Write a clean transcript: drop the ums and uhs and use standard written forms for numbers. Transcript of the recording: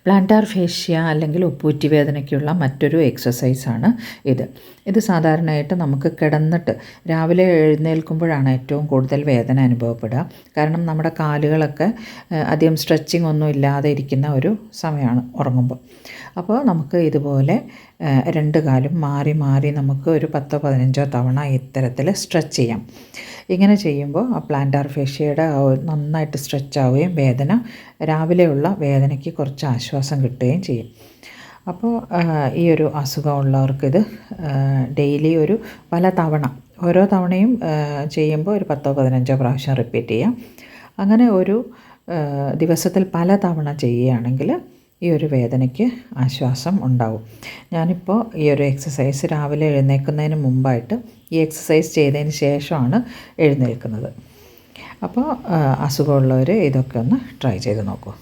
Plantar fascia അല്ലെങ്കിൽ ഉപ്പൂറ്റി വേദനയ്ക്കുള്ള മറ്റൊരു എക്സസൈസാണ് ഇത് സാധാരണയായിട്ട് നമുക്ക് കിടന്നിട്ട് രാവിലെ എഴുന്നേൽക്കുമ്പോഴാണ് ഏറ്റവും കൂടുതൽ വേദന അനുഭവപ്പെടുക. കാരണം നമ്മുടെ കാലുകളൊക്കെ അധികം സ്ട്രെച്ചിങ് ഒന്നും ഇല്ലാതെ ഇരിക്കുന്ന ഒരു സമയമാണ് ഉറങ്ങുമ്പോൾ. അപ്പോൾ നമുക്ക് ഇതുപോലെ രണ്ട് കാലും മാറി മാറി നമുക്ക് ഒരു 10-15 തവണ ഇത്തരത്തിൽ സ്ട്രെച്ച് ചെയ്യാം. ഇങ്ങനെ ചെയ്യുമ്പോൾ ആ പ്ലാന്റാർ ഫേഷ്യയുടെ നന്നായിട്ട് സ്ട്രെച്ച് ആവുകയും രാവിലെയുള്ള വേദനയ്ക്ക് കുറച്ച് ആശ്വാസം കിട്ടുകയും ചെയ്യും. അപ്പോൾ ഈ ഒരു അസുഖമുള്ളവർക്കിത് ഡെയിലി പല തവണ ഓരോ തവണയും ചെയ്യുമ്പോൾ ഒരു 10-15 പ്രാവശ്യം റിപ്പീറ്റ് ചെയ്യാം. അങ്ങനെ ദിവസത്തിൽ പല തവണ ചെയ്യുകയാണെങ്കിൽ ഈ ഒരു വേദനയ്ക്ക് ആശ്വാസം ഉണ്ടാവും. ഞാനിപ്പോൾ ഈ ഒരു എക്സസൈസ് രാവിലെ എഴുന്നേൽക്കുന്നതിന് മുമ്പായിട്ട് ഈ എക്സസൈസ് ചെയ്തതിന് ശേഷമാണ് എഴുന്നേൽക്കുന്നത്. അപ്പോൾ അസുഖമുള്ളവർ ഇതൊക്കെ ഒന്ന് ട്രൈ ചെയ്ത് നോക്കൂ.